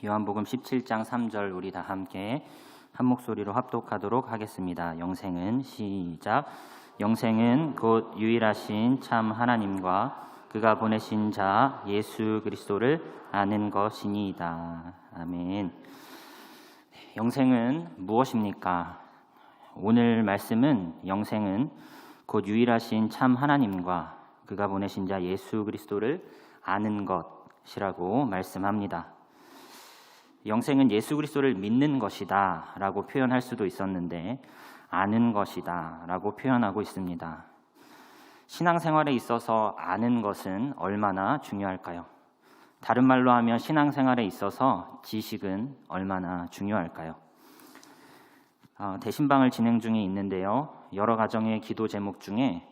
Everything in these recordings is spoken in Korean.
요한복음 17장 3절 우리 다 함께 한 목소리로 합독하도록 하겠습니다. 영생은 시작. 영생은 곧 유일하신 참 하나님과 그가 보내신 자 예수 그리스도를 아는 것이니이다. 아멘. 영생은 무엇입니까? 오늘 말씀은 영생은 곧 유일하신 참 하나님과 그가 보내신 자 예수 그리스도를 아는 것이라고 말씀합니다. 영생은 예수 그리스도를 믿는 것이다 라고 표현할 수도 있었는데 아는 것이다 라고 표현하고 있습니다. 신앙생활에 있어서 아는 것은 얼마나 중요할까요? 다른 말로 하면 신앙생활에 있어서 지식은 얼마나 중요할까요? 대신방을 진행 중에 있는데요. 여러 가정의 기도 제목 중에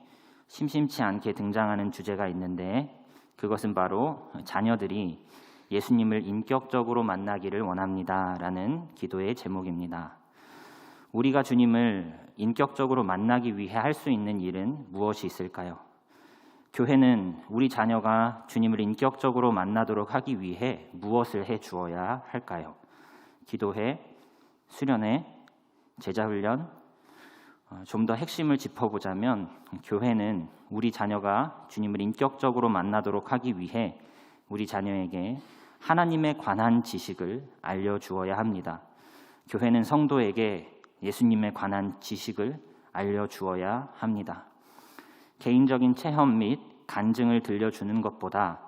심심치 않게 등장하는 주제가 있는데 그것은 바로 자녀들이 예수님을 인격적으로 만나기를 원합니다 라는 기도의 제목입니다. 우리가 주님을 인격적으로 만나기 위해 할 수 있는 일은 무엇이 있을까요? 교회는 우리 자녀가 주님을 인격적으로 만나도록 하기 위해 무엇을 해 주어야 할까요? 기도회, 수련회, 제자훈련, 좀 더 핵심을 짚어보자면 교회는 우리 자녀가 주님을 인격적으로 만나도록 하기 위해 우리 자녀에게 하나님에 관한 지식을 알려주어야 합니다. 교회는 성도에게 예수님에 관한 지식을 알려주어야 합니다. 개인적인 체험 및 간증을 들려주는 것보다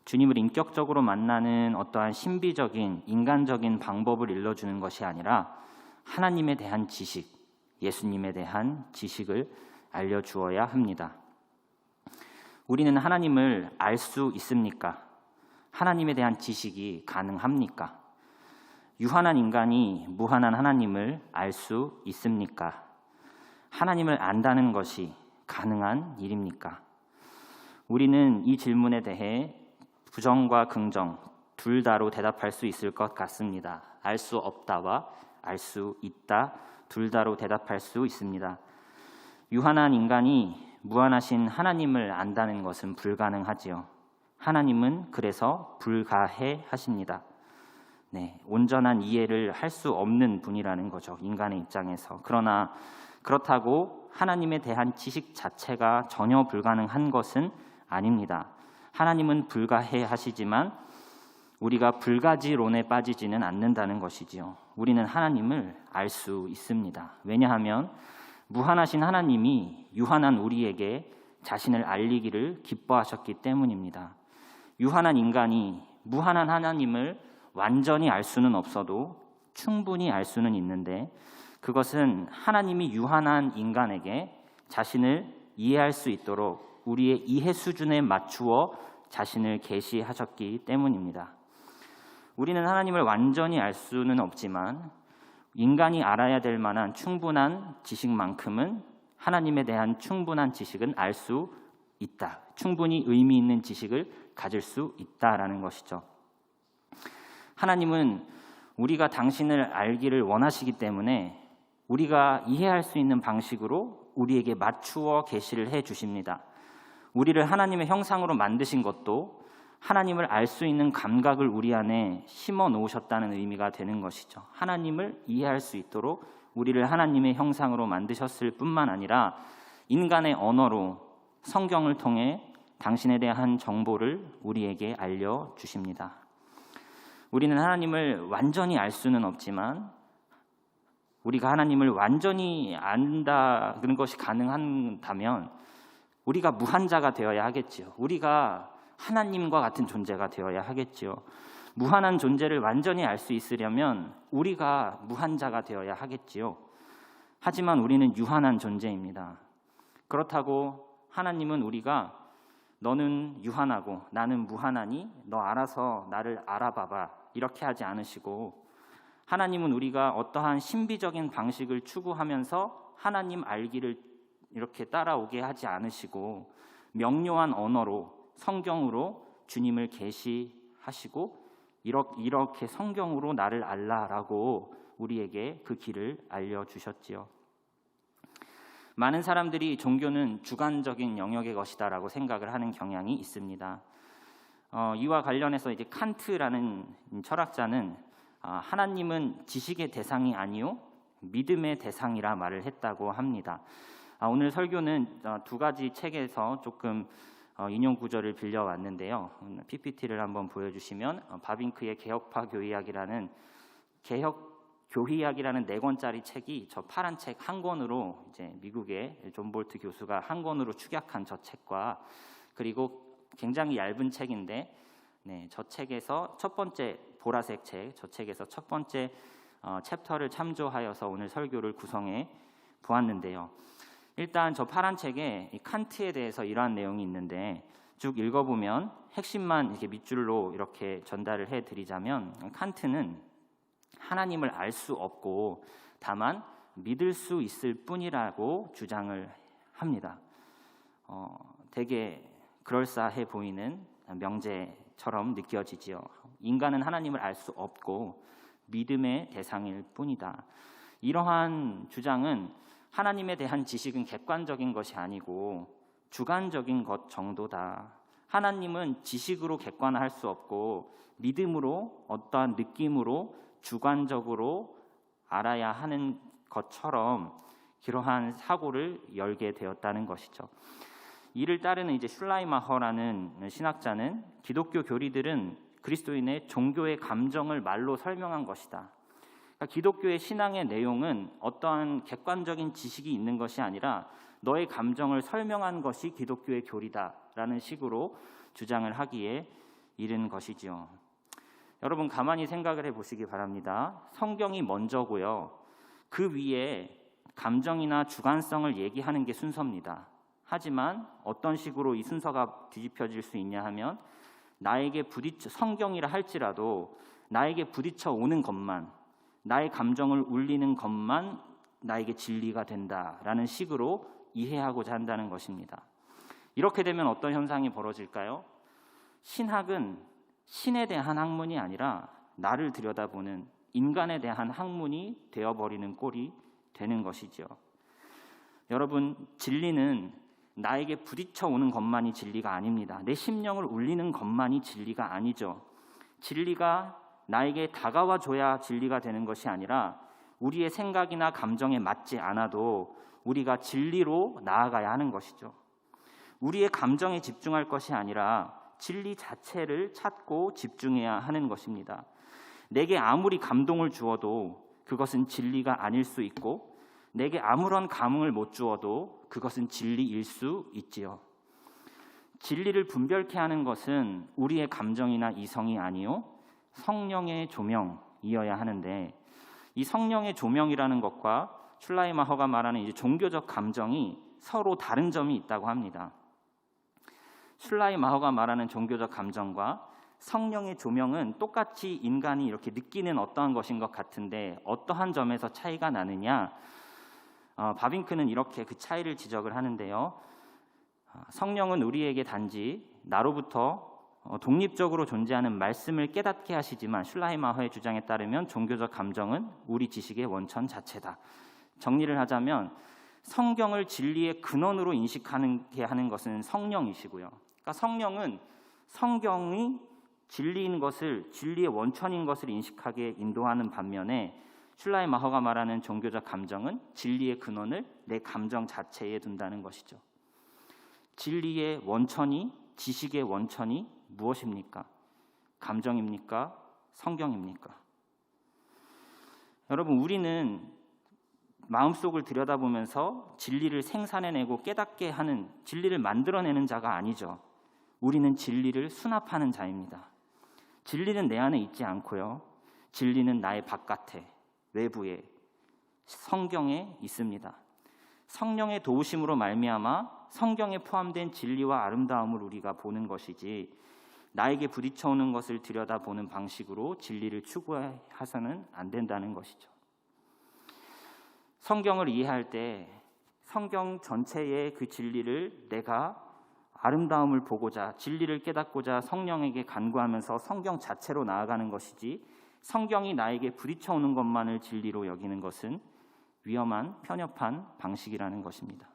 주님을 인격적으로 만나는 어떠한 신비적인 인간적인 방법을 일러주는 것이 아니라 하나님에 대한 지식, 예수님에 대한 지식을 알려주어야 합니다. 우리는 하나님을 알 수 있습니까? 하나님에 대한 지식이 가능합니까? 유한한 인간이 무한한 하나님을 알 수 있습니까? 하나님을 안다는 것이 가능한 일입니까? 우리는 이 질문에 대해 부정과 긍정 둘 다로 대답할 수 있을 것 같습니다. 알 수 없다와 알 수 있다 둘 다로 대답할 수 있습니다. 유한한 인간이 무한하신 하나님을 안다는 것은 불가능하지요. 하나님은 그래서 불가해 하십니다. 온전한 이해를 할 수 없는 분이라는 거죠. 인간의 입장에서. 그러나 그렇다고 하나님에 대한 지식 자체가 전혀 불가능한 것은 아닙니다. 하나님은 불가해 하시지만 우리가 불가지론에 빠지지는 않는다는 것이지요. 우리는 하나님을 알 수 있습니다. 왜냐하면 무한하신 하나님이 유한한 우리에게 자신을 알리기를 기뻐하셨기 때문입니다. 유한한 인간이 무한한 하나님을 완전히 알 수는 없어도 충분히 알 수는 있는데 그것은 하나님이 유한한 인간에게 자신을 이해할 수 있도록 우리의 이해 수준에 맞추어 자신을 계시하셨기 때문입니다. 우리는 하나님을 완전히 알 수는 없지만 인간이 알아야 될 만한 충분한 지식만큼은 하나님에 대한 충분한 지식은 알 수 있다. 충분히 의미 있는 지식을 가질 수 있다라는 것이죠. 하나님은 우리가 당신을 알기를 원하시기 때문에 우리가 이해할 수 있는 방식으로 우리에게 맞추어 계시를 해 주십니다. 우리를 하나님의 형상으로 만드신 것도 하나님을 알 수 있는 감각을 우리 안에 심어 놓으셨다는 의미가 되는 것이죠. 하나님을 이해할 수 있도록 우리를 하나님의 형상으로 만드셨을 뿐만 아니라 인간의 언어로 성경을 통해 당신에 대한 정보를 우리에게 알려주십니다. 우리는 하나님을 완전히 알 수는 없지만 우리가 하나님을 완전히 안다는 것이 가능한다면 우리가 무한자가 되어야 하겠지요. 우리가 하나님과 같은 존재가 되어야 하겠지요. 무한한 존재를 완전히 알 수 있으려면 우리가 무한자가 되어야 하겠지요. 하지만 우리는 유한한 존재입니다. 그렇다고 하나님은 우리가 너는 유한하고 나는 무한하니 너 알아서 나를 알아봐봐 이렇게 하지 않으시고 하나님은 우리가 어떠한 신비적인 방식을 추구하면서 하나님 알기를 이렇게 따라오게 하지 않으시고 명료한 언어로 성경으로 주님을 계시하시고 이렇게 성경으로 나를 알라라고 우리에게 그 길을 알려주셨지요. 많은 사람들이 종교는 주관적인 영역의 것이다라고 생각을 하는 경향이 있습니다. 이와 관련해서 이제 칸트라는 철학자는 하나님은 지식의 대상이 아니요 믿음의 대상이라 말을 했다고 합니다. 오늘 설교는 두 가지 책에서 조금 인용 구절을 빌려왔는데요. PPT를 한번 보여주시면 바빙크의 개혁파 교의학이라는 4권짜리 책이 저 파란 책 한 권으로 이제 미국의 존 볼트 교수가 한 권으로 축약한 저 책과 그리고 굉장히 얇은 책인데 저 책에서 첫 번째 보라색 책, 저 책에서 첫 번째 챕터를 참조하여서 오늘 설교를 구성해 보았는데요. 일단 저 파란 책에 이 칸트에 대해서 이러한 내용이 있는데 쭉 읽어보면 핵심만 이렇게 밑줄로 이렇게 전달을 해드리자면 칸트는 하나님을 알 수 없고 다만 믿을 수 있을 뿐이라고 주장을 합니다. 되게 그럴싸해 보이는 명제처럼 느껴지지요. 인간은 하나님을 알 수 없고 믿음의 대상일 뿐이다. 이러한 주장은 하나님에 대한 지식은 객관적인 것이 아니고 주관적인 것 정도다. 하나님은 지식으로 객관화할 수 없고 믿음으로 어떠한 느낌으로 주관적으로 알아야 하는 것처럼 그러한 사고를 열게 되었다는 것이죠. 이를 따르는 이제 슐라이마허라는 신학자는 기독교 교리들은 그리스도인의 종교의 감정을 말로 설명한 것이다. 그러니까 기독교의 신앙의 내용은 어떠한 객관적인 지식이 있는 것이 아니라 너의 감정을 설명한 것이 기독교의 교리다라는 식으로 주장을 하기에 이른 것이지요. 여러분 가만히 생각을 해보시기 바랍니다. 성경이 먼저고요. 그 위에 감정이나 주관성을 얘기하는 게 순서입니다. 하지만 어떤 식으로 이 순서가 뒤집혀질 수 있냐 하면 나에게 성경이라 할지라도 나에게 부딪혀 오는 것만, 나의 감정을 울리는 것만 나에게 진리가 된다라는 식으로 이해하고자 한다는 것입니다. 이렇게 되면 어떤 현상이 벌어질까요? 신학은 신에 대한 학문이 아니라 나를 들여다보는 인간에 대한 학문이 되어버리는 꼴이 되는 것이죠. 여러분, 진리는 나에게 부딪혀 오는 것만이 진리가 아닙니다. 내 심령을 울리는 것만이 진리가 아니죠. 진리가 나에게 다가와 줘야 진리가 되는 것이 아니라 우리의 생각이나 감정에 맞지 않아도 우리가 진리로 나아가야 하는 것이죠. 우리의 감정에 집중할 것이 아니라 진리 자체를 찾고 집중해야 하는 것입니다. 내게 아무리 감동을 주어도 그것은 진리가 아닐 수 있고 내게 아무런 감흥을 못 주어도 그것은 진리일 수 있지요. 진리를 분별케 하는 것은 우리의 감정이나 이성이 아니요 성령의 조명이어야 하는데 이 성령의 조명이라는 것과 슐라이마허가 말하는 이제 종교적 감정이 서로 다른 점이 있다고 합니다. 슐라이마허가 말하는 종교적 감정과 성령의 조명은 똑같이 인간이 이렇게 느끼는 어떠한 것인 것 같은데 어떠한 점에서 차이가 나느냐? 바빙크는 이렇게 그 차이를 지적을 하는데요. 성령은 우리에게 단지 나로부터 독립적으로 존재하는 말씀을 깨닫게 하시지만 슐라이마허의 주장에 따르면 종교적 감정은 우리 지식의 원천 자체다. 정리를 하자면 성경을 진리의 근원으로 인식하게 하는 것은 성령이시고요. 그러니까 성령은 성경이 진리인 것을, 진리의 원천인 것을 인식하게 인도하는 반면에 슐라이마허가 말하는 종교적 감정은 진리의 근원을 내 감정 자체에 둔다는 것이죠. 진리의 원천이, 지식의 원천이 무엇입니까? 감정입니까? 성경입니까? 여러분, 우리는 마음속을 들여다보면서 진리를 생산해내고 깨닫게 하는, 진리를 만들어내는 자가 아니죠. 우리는 진리를 수납하는 자입니다. 진리는 내 안에 있지 않고요. 진리는 나의 바깥에, 외부에, 성경에 있습니다. 성령의 도우심으로 말미암아 성경에 포함된 진리와 아름다움을 우리가 보는 것이지 나에게 부딪혀오는 것을 들여다보는 방식으로 진리를 추구해서는 안 된다는 것이죠. 성경을 이해할 때 성경 전체의 그 진리를 내가 아름다움을 보고자, 진리를 깨닫고자 성령에게 간구하면서 성경 자체로 나아가는 것이지 성경이 나에게 부딪혀오는 것만을 진리로 여기는 것은 위험한 편협한 방식이라는 것입니다.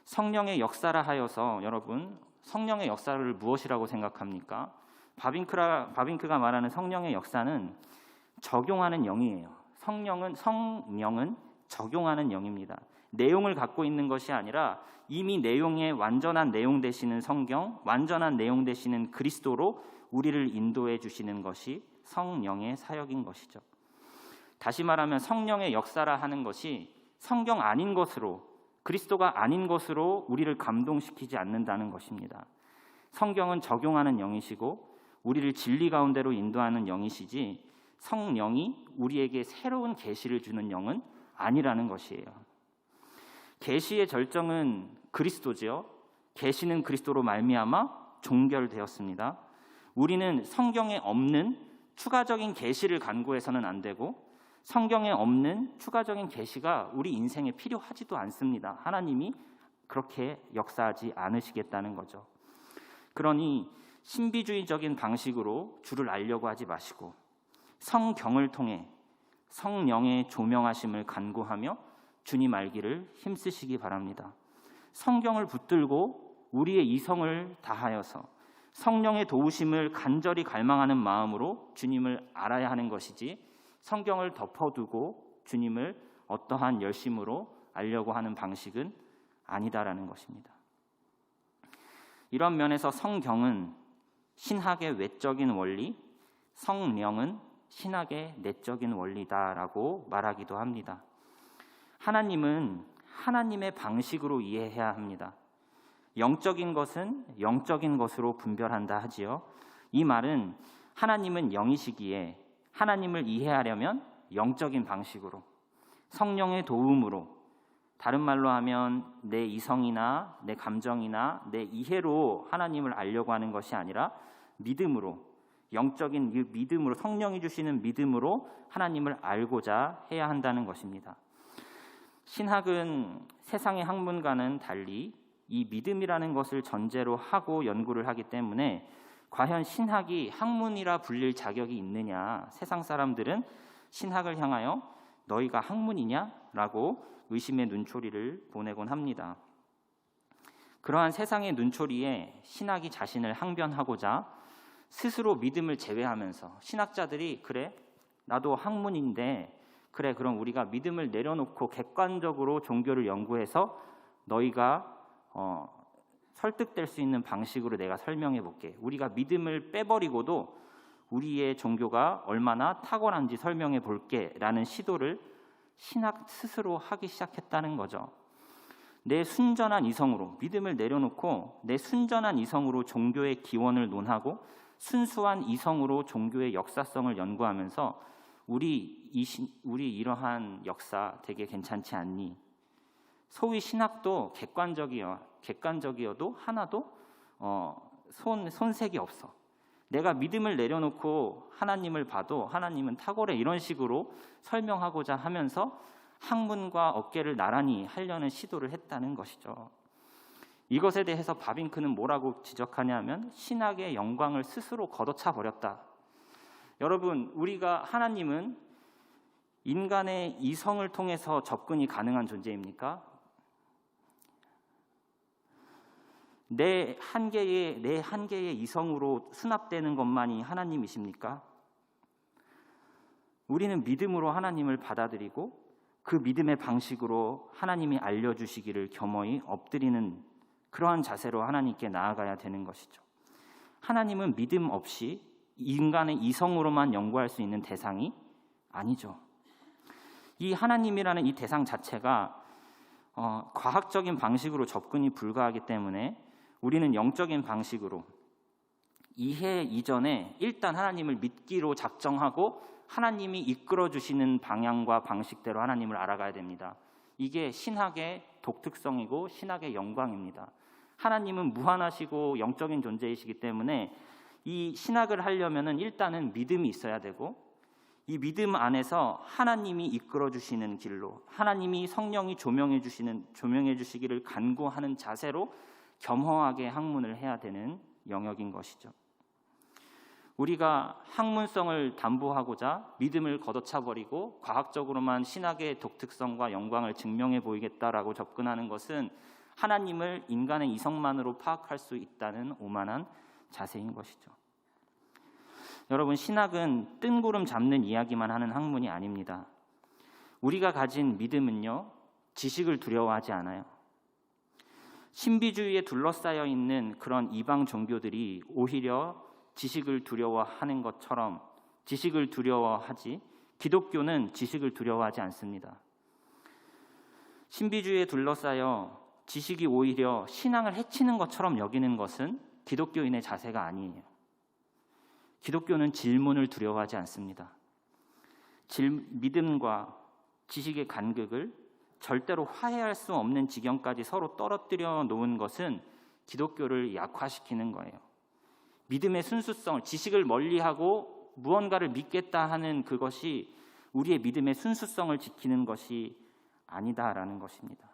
성령의 역사라 하여서 여러분, 성령의 역사를 무엇이라고 생각합니까? 바빙크가 말하는 성령의 역사는 적용하는 영이에요. 성령은 적용하는 영입니다. 내용을 갖고 있는 것이 아니라 이미 내용에 완전한 내용 되시는 성경, 완전한 내용 되시는 그리스도로 우리를 인도해 주시는 것이 성령의 사역인 것이죠. 다시 말하면 성령의 역사라 하는 것이 성경 아닌 것으로, 그리스도가 아닌 것으로 우리를 감동시키지 않는다는 것입니다. 성경은 적용하는 영이시고 우리를 진리 가운데로 인도하는 영이시지 성령이 우리에게 새로운 계시를 주는 영은 아니라는 것이에요. 계시의 절정은 그리스도지요. 계시는 그리스도로 말미암아 종결되었습니다. 우리는 성경에 없는 추가적인 계시를 간구해서는 안 되고 성경에 없는 추가적인 계시가 우리 인생에 필요하지도 않습니다. 하나님이 그렇게 역사하지 않으시겠다는 거죠. 그러니 신비주의적인 방식으로 주를 알려고 하지 마시고 성경을 통해 성령의 조명하심을 간구하며 주님 알기를 힘쓰시기 바랍니다. 성경을 붙들고 우리의 이성을 다하여서 성령의 도우심을 간절히 갈망하는 마음으로 주님을 알아야 하는 것이지 성경을 덮어두고 주님을 어떠한 열심으로 알려고 하는 방식은 아니다라는 것입니다. 이런 면에서 성경은 신학의 외적인 원리, 성령은 신학의 내적인 원리다라고 말하기도 합니다. 하나님은 하나님의 방식으로 이해해야 합니다. 영적인 것은 영적인 것으로 분별한다 하지요. 이 말은 하나님은 영이시기에 하나님을 이해하려면 영적인 방식으로, 성령의 도움으로, 다른 말로 하면 내 이성이나 내 감정이나 내 이해로 하나님을 알려고 하는 것이 아니라 믿음으로, 영적인 믿음으로, 성령이 주시는 믿음으로 하나님을 알고자 해야 한다는 것입니다. 신학은 세상의 학문과는 달리 이 믿음이라는 것을 전제로 하고 연구를 하기 때문에 과연 신학이 학문이라 불릴 자격이 있느냐, 세상 사람들은 신학을 향하여 너희가 학문이냐? 라고 의심의 눈초리를 보내곤 합니다. 그러한 세상의 눈초리에 신학이 자신을 항변하고자 스스로 믿음을 제외하면서 신학자들이 그래, 나도 학문인데 그래, 그럼 우리가 믿음을 내려놓고 객관적으로 종교를 연구해서 너희가 설득될 수 있는 방식으로 내가 설명해 볼게. 우리가 믿음을 빼버리고도 우리의 종교가 얼마나 탁월한지 설명해 볼게 라는 시도를 신학 스스로 하기 시작했다는 거죠. 내 순전한 이성으로 믿음을 내려놓고 내 순전한 이성으로 종교의 기원을 논하고 순수한 이성으로 종교의 역사성을 연구하면서 우리 이러한 역사 되게 괜찮지 않니? 소위 신학도 객관적이어도 하나도 손색이 없어. 내가 믿음을 내려놓고 하나님을 봐도 하나님은 탁월해, 이런 식으로 설명하고자 하면서 학문과 어깨를 나란히 하려는 시도를 했다는 것이죠. 이것에 대해서 바빙크는 뭐라고 지적하냐면 신학의 영광을 스스로 걷어차 버렸다. 여러분, 우리가 하나님은 인간의 이성을 통해서 접근이 가능한 존재입니까? 내 한계의 이성으로 수납되는 것만이 하나님이십니까? 우리는 믿음으로 하나님을 받아들이고 그 믿음의 방식으로 하나님이 알려주시기를 겸허히 엎드리는 그러한 자세로 하나님께 나아가야 되는 것이죠. 하나님은 믿음 없이 인간의 이성으로만 연구할 수 있는 대상이 아니죠. 이 하나님이라는 이 대상 자체가 과학적인 방식으로 접근이 불가하기 때문에 우리는 영적인 방식으로 이해 이전에 일단 하나님을 믿기로 작정하고 하나님이 이끌어 주시는 방향과 방식대로 하나님을 알아가야 됩니다. 이게 신학의 독특성이고 신학의 영광입니다. 하나님은 무한하시고 영적인 존재이시기 때문에 이 신학을 하려면은 일단은 믿음이 있어야 되고 이 믿음 안에서 하나님이 이끌어 주시는 길로 하나님이 성령이 조명해 주시기를 간구하는 자세로 겸허하게 학문을 해야 되는 영역인 것이죠. 우리가 학문성을 담보하고자 믿음을 걷어차버리고 과학적으로만 신학의 독특성과 영광을 증명해 보이겠다라고 접근하는 것은 하나님을 인간의 이성만으로 파악할 수 있다는 오만한 자세인 것이죠. 여러분, 신학은 뜬구름 잡는 이야기만 하는 학문이 아닙니다. 우리가 가진 믿음은요, 지식을 두려워하지 않아요. 신비주의에 둘러싸여 있는 그런 이방 종교들이 오히려 지식을 두려워하는 것처럼 지식을 두려워하지, 기독교는 지식을 두려워하지 않습니다. 신비주의에 둘러싸여 지식이 오히려 신앙을 해치는 것처럼 여기는 것은 기독교인의 자세가 아니에요. 기독교는 질문을 두려워하지 않습니다. 믿음과 지식의 간극을 절대로 화해할 수 없는 지경까지 서로 떨어뜨려 놓은 것은 기독교를 약화시키는 거예요. 믿음의 순수성을, 지식을 멀리하고 무언가를 믿겠다 하는 그것이 우리의 믿음의 순수성을 지키는 것이 아니다라는 것입니다.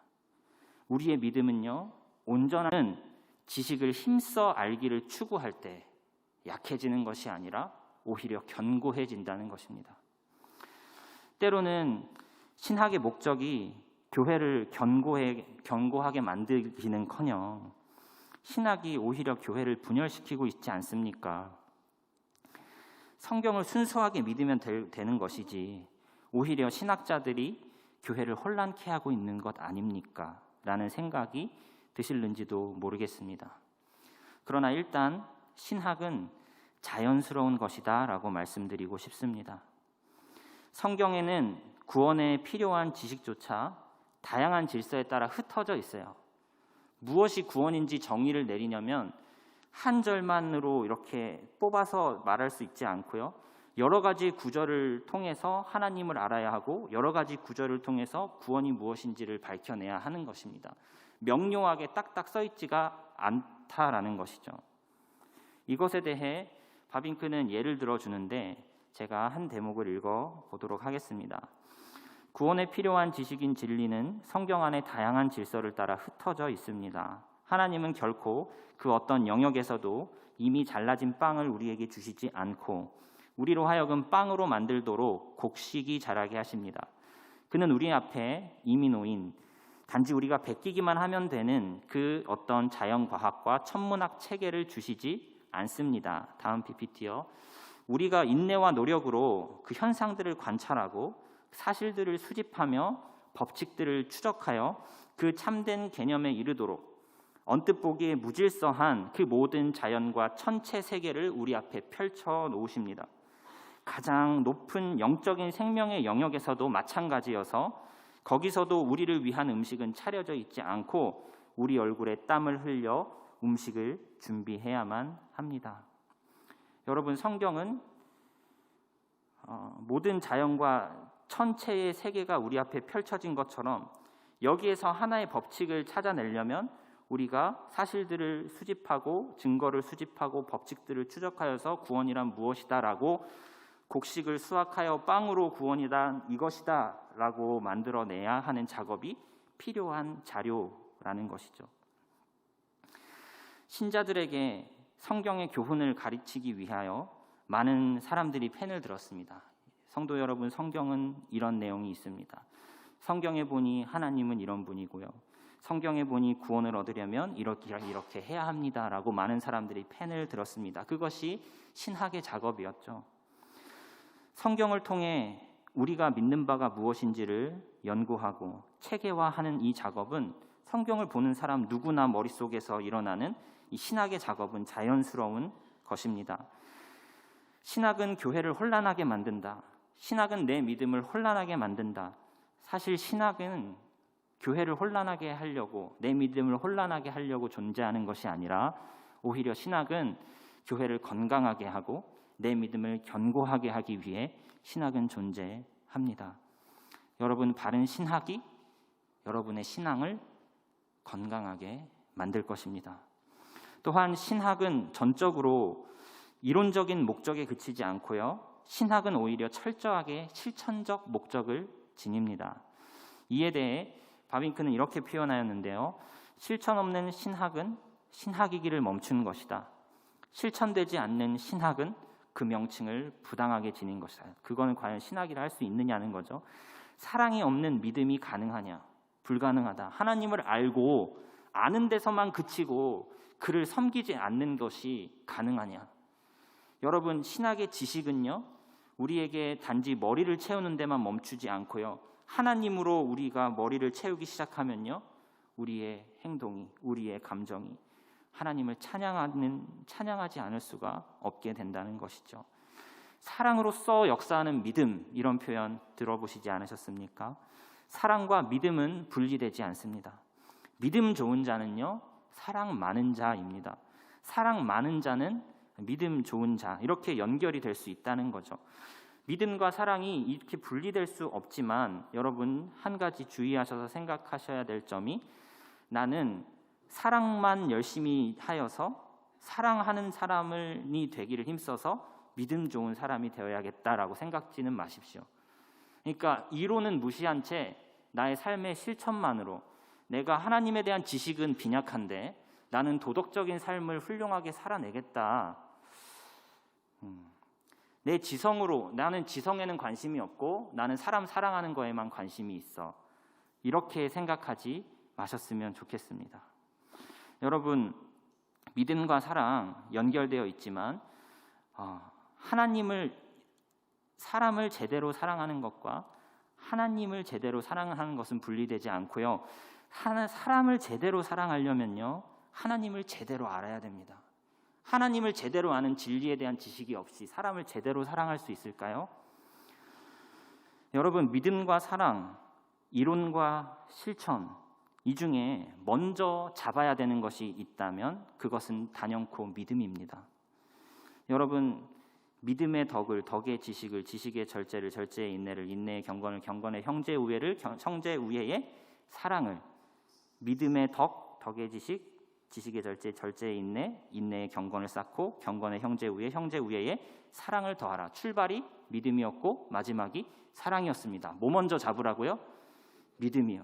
우리의 믿음은요, 온전한 지식을 힘써 알기를 추구할 때 약해지는 것이 아니라 오히려 견고해진다는 것입니다. 때로는 신학의 목적이 교회를 견고하게 만들기는커녕 신학이 오히려 교회를 분열시키고 있지 않습니까? 성경을 순수하게 믿으면 되는 것이지 오히려 신학자들이 교회를 혼란케 하고 있는 것 아닙니까? 라는 생각이 드실는지도 모르겠습니다. 그러나 일단 신학은 자연스러운 것이다 라고 말씀드리고 싶습니다. 성경에는 구원에 필요한 지식조차 다양한 질서에 따라 흩어져 있어요. 무엇이 구원인지 정의를 내리려면 한 절만으로 이렇게 뽑아서 말할 수 있지 않고요. 여러 가지 구절을 통해서 하나님을 알아야 하고 여러 가지 구절을 통해서 구원이 무엇인지를 밝혀내야 하는 것입니다. 명료하게 딱딱 써 있지가 않다라는 것이죠. 이것에 대해 바빙크는 예를 들어주는데 제가 한 대목을 읽어보도록 하겠습니다. 구원에 필요한 지식인 진리는 성경 안에 다양한 질서를 따라 흩어져 있습니다. 하나님은 결코 그 어떤 영역에서도 이미 잘라진 빵을 우리에게 주시지 않고 우리로 하여금 빵으로 만들도록 곡식이 자라게 하십니다. 그는 우리 앞에 이미 놓인 단지 우리가 베끼기만 하면 되는 그 어떤 자연과학과 천문학 체계를 주시지 않습니다. 다음 PPT요. 우리가 인내와 노력으로 그 현상들을 관찰하고 사실들을 수집하며 법칙들을 추적하여 그 참된 개념에 이르도록 언뜻 보기에 무질서한 그 모든 자연과 천체 세계를 우리 앞에 펼쳐 놓으십니다. 가장 높은 영적인 생명의 영역에서도 마찬가지여서 거기서도 우리를 위한 음식은 차려져 있지 않고 우리 얼굴에 땀을 흘려 음식을 준비해야만 합니다. 여러분, 성경은 모든 자연과 천체의 세계가 우리 앞에 펼쳐진 것처럼 여기에서 하나의 법칙을 찾아내려면 우리가 사실들을 수집하고 증거를 수집하고 법칙들을 추적하여서 구원이란 무엇이다라고 곡식을 수확하여 빵으로 구원이다 이것이다 라고 만들어내야 하는 작업이 필요한 자료라는 것이죠. 신자들에게 성경의 교훈을 가르치기 위하여 많은 사람들이 펜을 들었습니다. 성도 여러분, 성경은 이런 내용이 있습니다. 성경에 보니 하나님은 이런 분이고요. 성경에 보니 구원을 얻으려면 이렇게 해야 합니다라고 많은 사람들이 펜을 들었습니다. 그것이 신학의 작업이었죠. 성경을 통해 우리가 믿는 바가 무엇인지를 연구하고 체계화하는 이 작업은 성경을 보는 사람 누구나 머릿속에서 일어나는 이 신학의 작업은 자연스러운 것입니다. 신학은 교회를 혼란하게 만든다. 신학은 내 믿음을 혼란하게 만든다. 사실 신학은 교회를 혼란하게 하려고, 내 믿음을 혼란하게 하려고 존재하는 것이 아니라 오히려 신학은 교회를 건강하게 하고 내 믿음을 견고하게 하기 위해 신학은 존재합니다. 여러분, 바른 신학이 여러분의 신앙을 건강하게 만들 것입니다. 또한 신학은 전적으로 이론적인 목적에 그치지 않고요. 신학은 오히려 철저하게 실천적 목적을 지닙니다. 이에 대해 바빙크는 이렇게 표현하였는데요. 실천 없는 신학은 신학이기를 멈추는 것이다. 실천되지 않는 신학은 그 명칭을 부당하게 지닌 것이다. 그거는 과연 신학이라 할 수 있느냐는 거죠. 사랑이 없는 믿음이 가능하냐? 불가능하다. 하나님을 알고 아는 데서만 그치고 그를 섬기지 않는 것이 가능하냐? 여러분, 신학의 지식은요, 우리에게 단지 머리를 채우는 데만 멈추지 않고요, 하나님으로 우리가 머리를 채우기 시작하면요, 우리의 행동이, 우리의 감정이 하나님을 찬양하지 않을 수가 없게 된다는 것이죠. 사랑으로서 역사하는 믿음, 이런 표현 들어보시지 않으셨습니까? 사랑과 믿음은 분리되지 않습니다. 믿음 좋은 자는요, 사랑 많은 자입니다. 사랑 많은 자는 믿음 좋은 자, 이렇게 연결이 될 수 있다는 거죠. 믿음과 사랑이 이렇게 분리될 수 없지만 여러분, 한 가지 주의하셔서 생각하셔야 될 점이, 나는 사랑만 열심히 하여서 사랑하는 사람이 되기를 힘써서 믿음 좋은 사람이 되어야겠다라고 생각지는 마십시오. 그러니까 이론은 무시한 채 나의 삶의 실천만으로, 내가 하나님에 대한 지식은 빈약한데 나는 도덕적인 삶을 훌륭하게 살아내겠다, 내 지성으로, 나는 지성에는 관심이 없고 나는 사람 사랑하는 거에만 관심이 있어, 이렇게 생각하지 마셨으면 좋겠습니다. 여러분, 믿음과 사랑 연결되어 있지만 사람을 제대로 사랑하는 것과 하나님을 제대로 사랑하는 것은 분리되지 않고요, 사람을 제대로 사랑하려면요, 하나님을 제대로 알아야 됩니다. 하나님을 제대로 아는 진리에 대한 지식이 없이 사람을 제대로 사랑할 수 있을까요? 여러분, 믿음과 사랑, 이론과 실천, 이 중에 먼저 잡아야 되는 것이 있다면 그것은 단연코 믿음입니다. 여러분, 믿음의 덕을, 덕의 지식을, 지식의 절제를, 절제의 인내를, 인내의 경건을, 경건의 형제 우애를, 형제 우애의 사랑을, 믿음의 덕, 덕의 지식, 지식의 절제, 절제의 인내, 인내의 경건을 쌓고 경건의 형제 우애, 형제 우애의 사랑을 더하라. 출발이 믿음이었고 마지막이 사랑이었습니다. 뭐 먼저 잡으라고요? 믿음이요.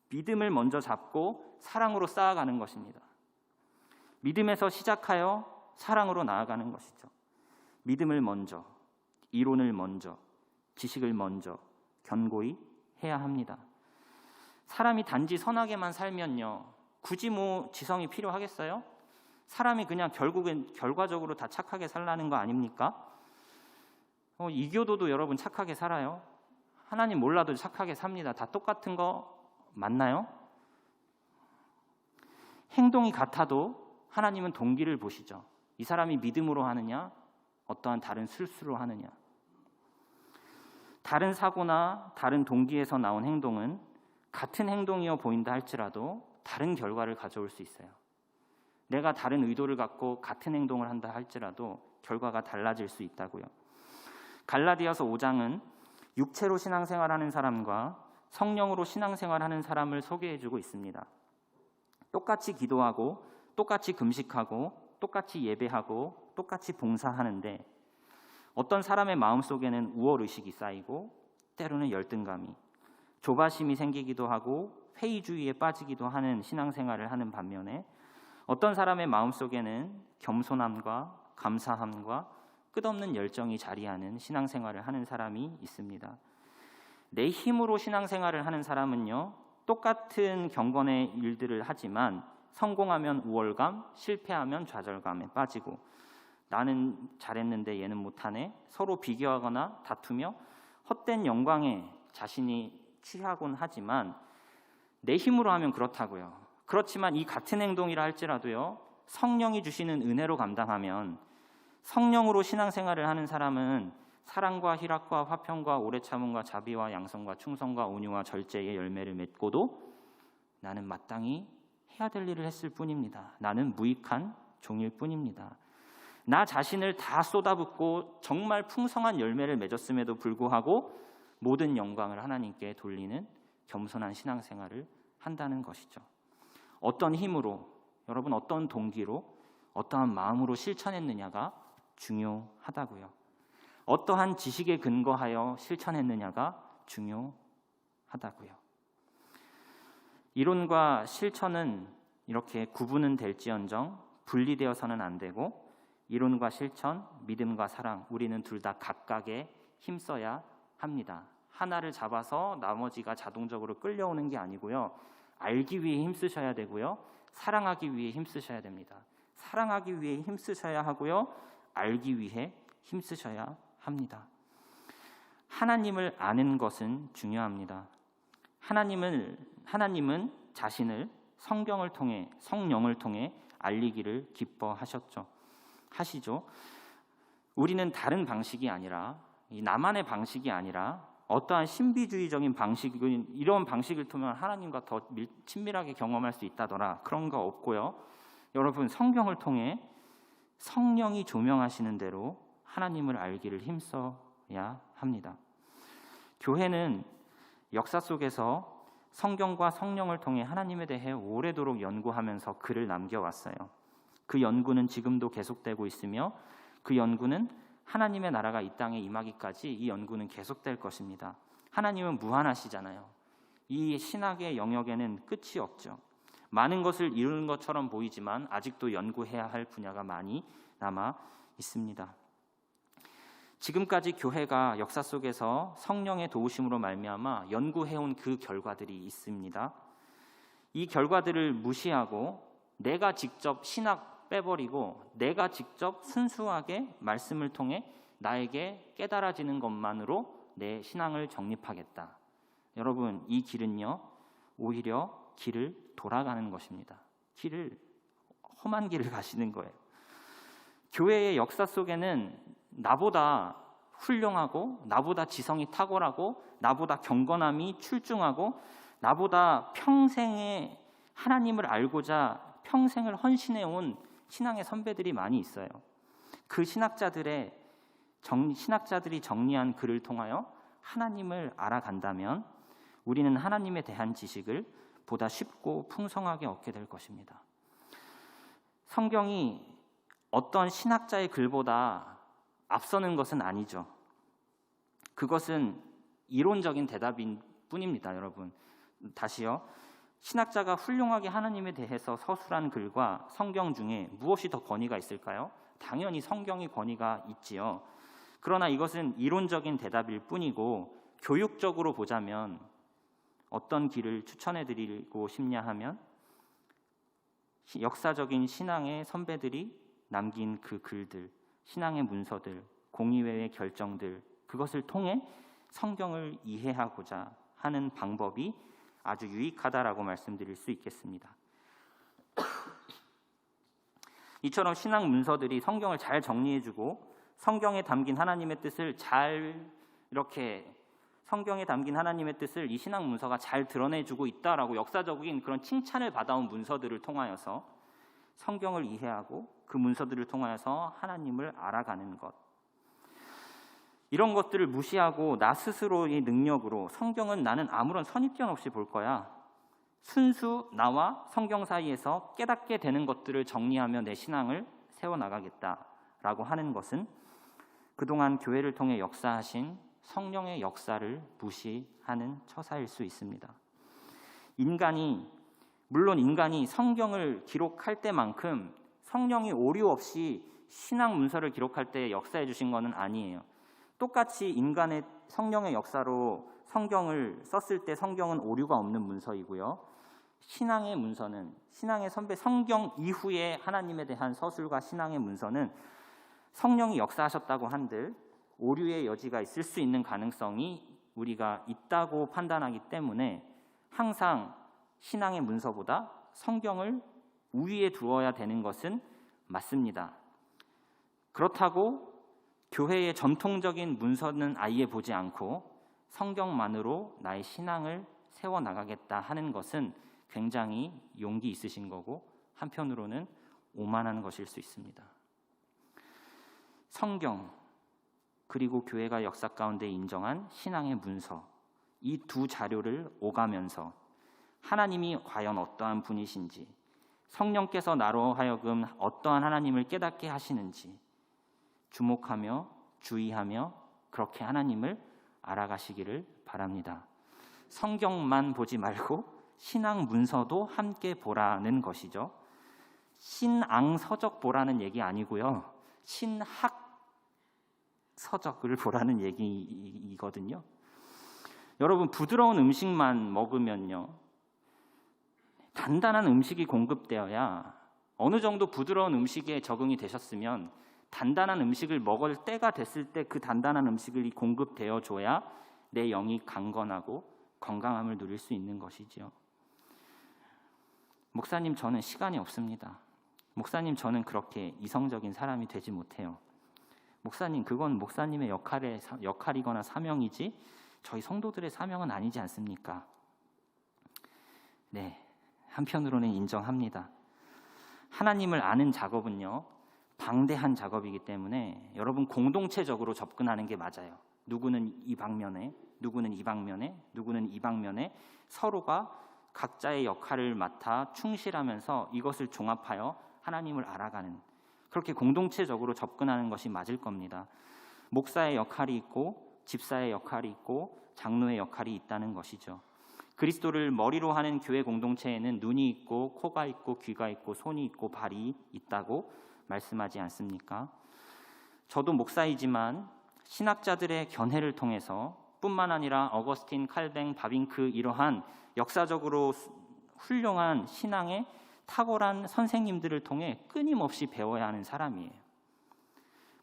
믿음을 먼저 잡고 사랑으로 쌓아가는 것입니다. 믿음에서 시작하여 사랑으로 나아가는 것이죠. 믿음을 먼저, 이론을 먼저, 지식을 먼저 견고히 해야 합니다. 사람이 단지 선하게만 살면요, 굳이 뭐 지성이 필요하겠어요? 사람이 그냥 결국엔 결과적으로 다 착하게 살라는 거 아닙니까? 이교도도 여러분 착하게 살아요. 하나님 몰라도 착하게 삽니다. 다 똑같은 거 맞나요? 행동이 같아도 하나님은 동기를 보시죠. 이 사람이 믿음으로 하느냐, 어떠한 다른 술수로 하느냐. 다른 사고나 다른 동기에서 나온 행동은 같은 행동이어 보인다 할지라도 다른 결과를 가져올 수 있어요. 내가 다른 의도를 갖고 같은 행동을 한다 할지라도 결과가 달라질 수 있다고요. 갈라디아서 5장은 육체로 신앙생활하는 사람과 성령으로 신앙생활하는 사람을 소개해주고 있습니다. 똑같이 기도하고 똑같이 금식하고 똑같이 예배하고 똑같이 봉사하는데 어떤 사람의 마음속에는 우월의식이 쌓이고 때로는 열등감이, 조바심이 생기기도 하고 회의주의에 빠지기도 하는 신앙생활을 하는 반면에 어떤 사람의 마음속에는 겸손함과 감사함과 끝없는 열정이 자리하는 신앙생활을 하는 사람이 있습니다. 내 힘으로 신앙생활을 하는 사람은요, 똑같은 경건의 일들을 하지만 성공하면 우월감, 실패하면 좌절감에 빠지고, 나는 잘했는데 얘는 못하네, 서로 비교하거나 다투며 헛된 영광에 자신이 취하곤 하지만 내 힘으로 하면 그렇다고요. 그렇지만 이 같은 행동이라 할지라도요, 성령이 주시는 은혜로 감당하면, 성령으로 신앙생활을 하는 사람은 사랑과 희락과 화평과 오래 참음과 자비와 양성과 충성과 온유와 절제의 열매를 맺고도 나는 마땅히 해야 될 일을 했을 뿐입니다. 나는 무익한 종일 뿐입니다. 나 자신을 다 쏟아붓고 정말 풍성한 열매를 맺었음에도 불구하고 모든 영광을 하나님께 돌리는 겸손한 신앙생활을 한다는 것이죠. 어떤 힘으로, 여러분 어떤 동기로, 어떠한 마음으로 실천했느냐가 중요하다고요. 어떠한 지식에 근거하여 실천했느냐가 중요하다고요. 이론과 실천은 이렇게 구분은 될지언정 분리되어서는 안 되고, 이론과 실천, 믿음과 사랑, 우리는 둘 다 각각에 힘써야 합니다. 하나를 잡아서 나머지가 자동적으로 끌려오는 게 아니고요, 알기 위해 힘쓰셔야 되고요. 사랑하기 위해 힘쓰셔야 됩니다. 사랑하기 위해 힘쓰셔야 하고요. 알기 위해 힘쓰셔야 합니다. 하나님을 아는 것은 중요합니다. 하나님은 자신을 성경을 통해, 성령을 통해 알리기를 하시죠. 우리는 다른 방식이 아니라, 나만의 방식이 아니라 어떠한 신비주의적인 이런 방식을 통해 하나님과 더 친밀하게 경험할 수 있다더라, 그런 거 없고요. 여러분, 성경을 통해 성령이 조명하시는 대로 하나님을 알기를 힘써야 합니다. 교회는 역사 속에서 성경과 성령을 통해 하나님에 대해 오래도록 연구하면서 글을 남겨왔어요. 그 연구는 지금도 계속되고 있으며 그 연구는 하나님의 나라가 이 땅에 임하기까지 이 연구는 계속될 것입니다. 하나님은 무한하시잖아요. 이 신학의 영역에는 끝이 없죠. 많은 것을 이루는 것처럼 보이지만 아직도 연구해야 할 분야가 많이 남아 있습니다. 지금까지 교회가 역사 속에서 성령의 도우심으로 말미암아 연구해온 그 결과들이 있습니다. 이 결과들을 무시하고 내가 직접 신학 빼버리고 내가 직접 순수하게 말씀을 통해 나에게 깨달아지는 것만으로 내 신앙을 정립하겠다. 여러분, 이 길은요, 오히려 길을 돌아가는 것입니다. 험한 길을 가시는 거예요. 교회의 역사 속에는 나보다 훌륭하고, 나보다 지성이 탁월하고, 나보다 경건함이 출중하고, 나보다 평생에 하나님을 알고자 평생을 헌신해온 신앙의 선배들이 많이 있어요. 그 신학자들이 정리한 글을 통하여 하나님을 알아간다면 우리는 하나님에 대한 지식을 보다 쉽고 풍성하게 얻게 될 것입니다. 성경이 어떤 신학자의 글보다 앞서는 것은 아니죠. 그것은 이론적인 대답인 뿐입니다, 여러분. 다시요. 신학자가 훌륭하게 하나님에 대해서 서술한 글과 성경 중에 무엇이 더 권위가 있을까요? 당연히 성경이 권위가 있지요. 그러나 이것은 이론적인 대답일 뿐이고, 교육적으로 보자면 어떤 길을 추천해드리고 싶냐 하면 역사적인 신앙의 선배들이 남긴 그 글들, 신앙의 문서들, 공의회의 결정들, 그것을 통해 성경을 이해하고자 하는 방법이 아주 유익하다라고 말씀드릴 수 있겠습니다. 이처럼 신앙 문서들이 성경을 잘 정리해주고 성경에 담긴 하나님의 뜻을 이 신앙 문서가 잘 드러내주고 있다라고 역사적인 그런 칭찬을 받아온 문서들을 통하여서 성경을 이해하고 그 문서들을 통하여서 하나님을 알아가는 것, 이런 것들을 무시하고 나 스스로의 능력으로 성경은 나는 아무런 선입견 없이 볼 거야, 순수 나와 성경 사이에서 깨닫게 되는 것들을 정리하며 내 신앙을 세워나가겠다라고 하는 것은 그동안 교회를 통해 역사하신 성령의 역사를 무시하는 처사일 수 있습니다. 물론 인간이 성경을 기록할 때만큼 성령이 오류 없이 신앙 문서를 기록할 때 역사해 주신 것은 아니에요. 똑같이 인간의 성령의 역사로 성경을 썼을 때 성경은 오류가 없는 문서이고요. 신앙의 문서는, 신앙의 선배, 성경 이후에 하나님에 대한 서술과 신앙의 문서는 성령이 역사하셨다고 한들 오류의 여지가 있을 수 있는 가능성이 우리가 있다고 판단하기 때문에 항상 신앙의 문서보다 성경을 우위에 두어야 되는 것은 맞습니다. 그렇다고 교회의 전통적인 문서는 아예 보지 않고 성경만으로 나의 신앙을 세워나가겠다 하는 것은 굉장히 용기 있으신 거고 한편으로는 오만한 것일 수 있습니다. 성경 그리고 교회가 역사 가운데 인정한 신앙의 문서, 이 두 자료를 오가면서 하나님이 과연 어떠한 분이신지, 성령께서 나로 하여금 어떠한 하나님을 깨닫게 하시는지 주목하며 주의하며 그렇게 하나님을 알아가시기를 바랍니다. 성경만 보지 말고 신앙 문서도 함께 보라는 것이죠. 신앙서적 보라는 얘기 아니고요. 신학 서적을 보라는 얘기이거든요. 여러분, 부드러운 음식만 먹으면요, 단단한 음식이 공급되어야, 어느 정도 부드러운 음식에 적응이 되셨으면 단단한 음식을 먹을 때가 됐을 때 그 단단한 음식이 공급되어 줘야 내 영이 강건하고 건강함을 누릴 수 있는 것이지요. 목사님, 저는 시간이 없습니다. 목사님, 저는 그렇게 이성적인 사람이 되지 못해요. 목사님, 그건 목사님의 역할이거나 사명이지 저희 성도들의 사명은 아니지 않습니까? 네, 한편으로는 인정합니다. 하나님을 아는 작업은요, 방대한 작업이기 때문에 여러분 공동체적으로 접근하는 게 맞아요. 누구는 이 방면에, 누구는 이 방면에, 누구는 이 방면에 서로가 각자의 역할을 맡아 충실하면서 이것을 종합하여 하나님을 알아가는, 그렇게 공동체적으로 접근하는 것이 맞을 겁니다. 목사의 역할이 있고 집사의 역할이 있고 장로의 역할이 있다는 것이죠. 그리스도를 머리로 하는 교회 공동체에는 눈이 있고 코가 있고 귀가 있고 손이 있고 발이 있다고 말씀하지 않습니까? 저도 목사이지만 신학자들의 견해를 통해서 뿐만 아니라 어거스틴, 칼뱅, 바빙크 이러한 역사적으로 훌륭한 신앙의 탁월한 선생님들을 통해 끊임없이 배워야 하는 사람이에요.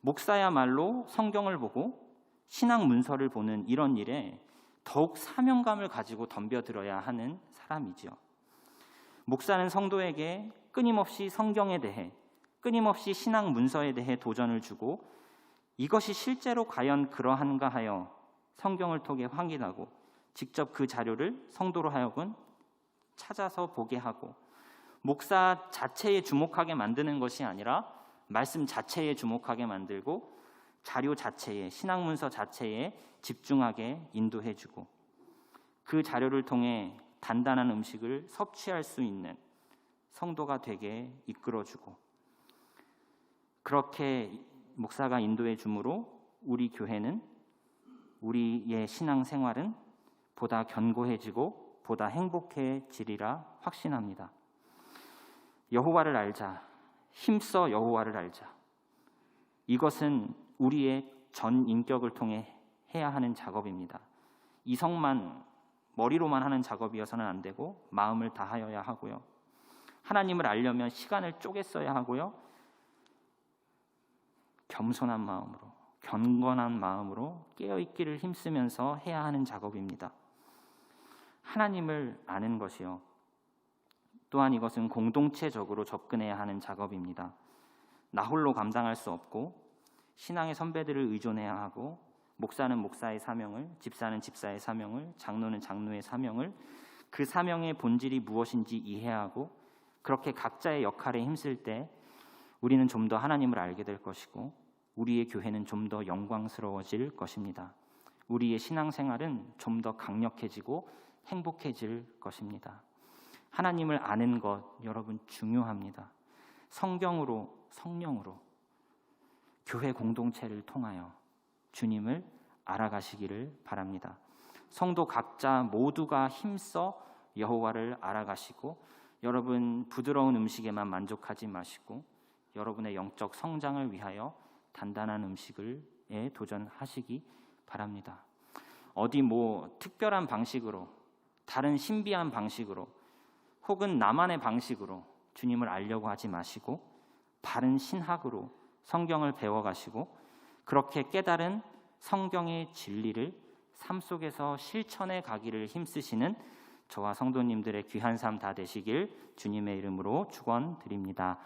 목사야말로 성경을 보고 신앙 문서를 보는 이런 일에 더욱 사명감을 가지고 덤벼들어야 하는 사람이죠. 목사는 성도에게 끊임없이 성경에 대해, 끊임없이 신앙 문서에 대해 도전을 주고 이것이 실제로 과연 그러한가 하여 성경을 통해 확인하고 직접 그 자료를 성도로 하여금 찾아서 보게 하고, 목사 자체에 주목하게 만드는 것이 아니라 말씀 자체에 주목하게 만들고 자료 자체에, 신앙 문서 자체에 집중하게 인도해주고 그 자료를 통해 단단한 음식을 섭취할 수 있는 성도가 되게 이끌어주고, 그렇게 목사가 인도해 주므로 우리 교회는, 우리의 신앙생활은 보다 견고해지고 보다 행복해지리라 확신합니다. 여호와를 알자, 힘써 여호와를 알자. 이것은 우리의 전 인격을 통해 해야 하는 작업입니다. 이성만, 머리로만 하는 작업이어서는 안 되고 마음을 다하여야 하고요. 하나님을 알려면 시간을 쪼개 써야 하고요. 겸손한 마음으로, 경건한 마음으로 깨어있기를 힘쓰면서 해야 하는 작업입니다. 하나님을 아는 것이요, 또한 이것은 공동체적으로 접근해야 하는 작업입니다. 나 홀로 감당할 수 없고 신앙의 선배들을 의존해야 하고, 목사는 목사의 사명을, 집사는 집사의 사명을, 장로는 장로의 사명을, 그 사명의 본질이 무엇인지 이해하고 그렇게 각자의 역할에 힘쓸 때 우리는 좀 더 하나님을 알게 될 것이고 우리의 교회는 좀 더 영광스러워질 것입니다. 우리의 신앙생활은 좀 더 강력해지고 행복해질 것입니다. 하나님을 아는 것, 여러분 중요합니다. 성경으로, 성령으로, 교회 공동체를 통하여 주님을 알아가시기를 바랍니다. 성도 각자 모두가 힘써 여호와를 알아가시고, 여러분 부드러운 음식에만 만족하지 마시고 여러분의 영적 성장을 위하여 단단한 음식에 도전하시기 바랍니다. 어디 특별한 방식으로, 다른 신비한 방식으로, 혹은 나만의 방식으로 주님을 알려고 하지 마시고 바른 신학으로 성경을 배워가시고 그렇게 깨달은 성경의 진리를 삶 속에서 실천해 가기를 힘쓰시는 저와 성도님들의 귀한 삶 다 되시길 주님의 이름으로 축원드립니다.